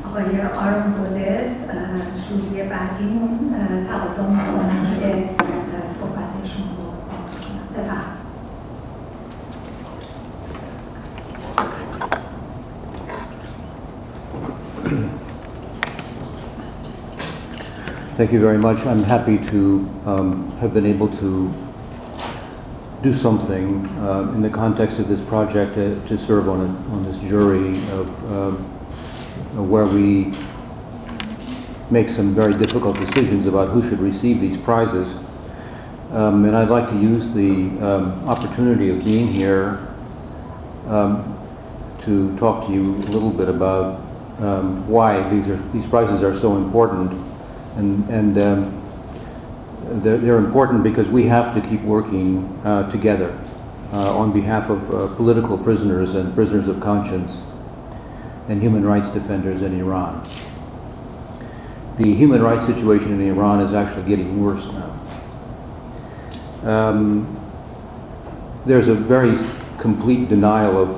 آقای آرون رودز شروع بعدیمون تقاضا میکنم که صحبتشون رو آغاز کنم. بفرمایید. Thank you very much. I'm happy to have been able to do something in the context of this project to serve on this jury of where we make some very difficult decisions about who should receive these prizes. And I'd like to use the opportunity of being here to talk to you a little bit about why these prizes are so important. And they're important because we have to keep working together on behalf of political prisoners and prisoners of conscience and human rights defenders in Iran. The human rights situation in Iran is actually getting worse now. There's a very complete denial of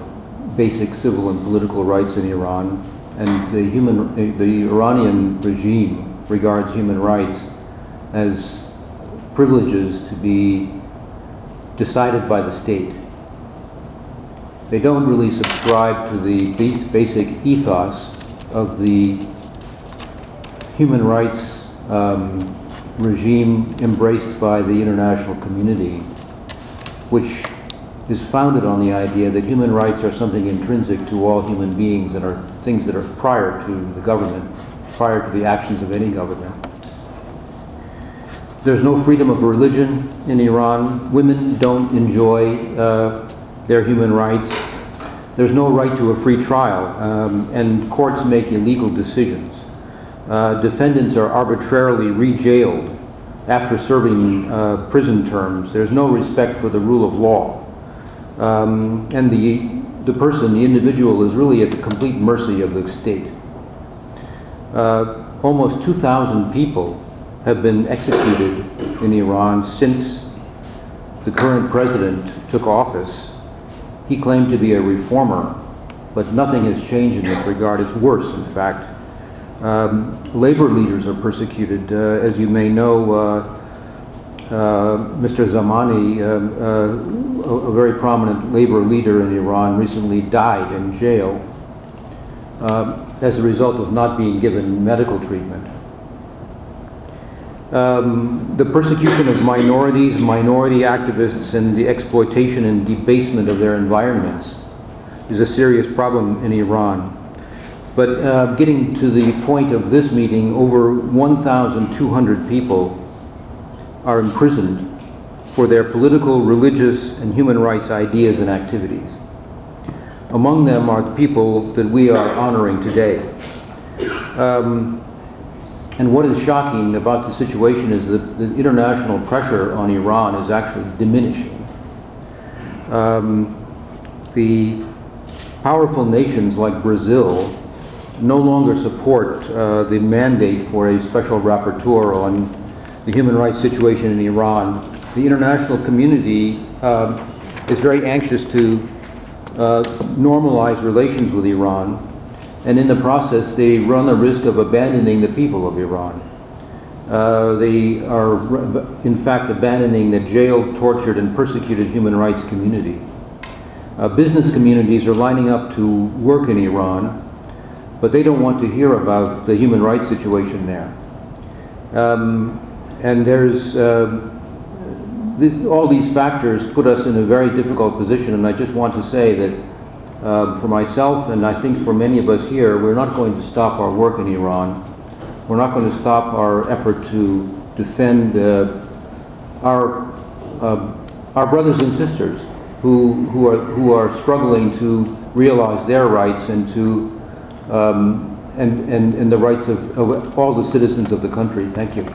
basic civil and political rights in Iran, and the Iranian regime regards human rights as privileges to be decided by the state. They don't really subscribe to the basic ethos of the human rights regime embraced by the international community, which is founded on the idea that human rights are something intrinsic to all human beings and are things that are prior to the government, prior to the actions of any government. There's no freedom of religion in Iran. Women don't enjoy their human rights. There's no right to a free trial, and courts make illegal decisions. Defendants are arbitrarily re-jailed after serving prison terms. There's no respect for the rule of law. And the person, the individual, is really at the complete mercy of the state. Almost 2,000 people have been executed in Iran since the current president took office. He claimed to be a reformer, but nothing has changed in this regard. It's worse, in fact. Labor leaders are persecuted. As you may know, Mr. Zamani, a very prominent labor leader in Iran, recently died in jail as a result of not being given medical treatment. The persecution of minorities, minority activists, and the exploitation and debasement of their environments is a serious problem in Iran. But getting to the point of this meeting, over 1,200 people are imprisoned for their political, religious, and human rights ideas and activities. Among them are the people that we are honoring today. And what is shocking about the situation is that the international pressure on Iran is actually diminishing. The powerful nations like Brazil no longer support the mandate for a special rapporteur on the human rights situation in Iran. The international community is very anxious to normalize relations with Iran, and in the process they run the risk of abandoning the people of Iran. They are in fact abandoning the jailed, tortured, and persecuted human rights community. Business communities are lining up to work in Iran, but they don't want to hear about the human rights situation there. And there's all these factors put us in a very difficult position, and I just want to say that for myself, and I think for many of us here, we're not going to stop our work in Iran. We're not going to stop our effort to defend our brothers and sisters who are struggling to realize their rights and to and the rights of all the citizens of the country. Thank you.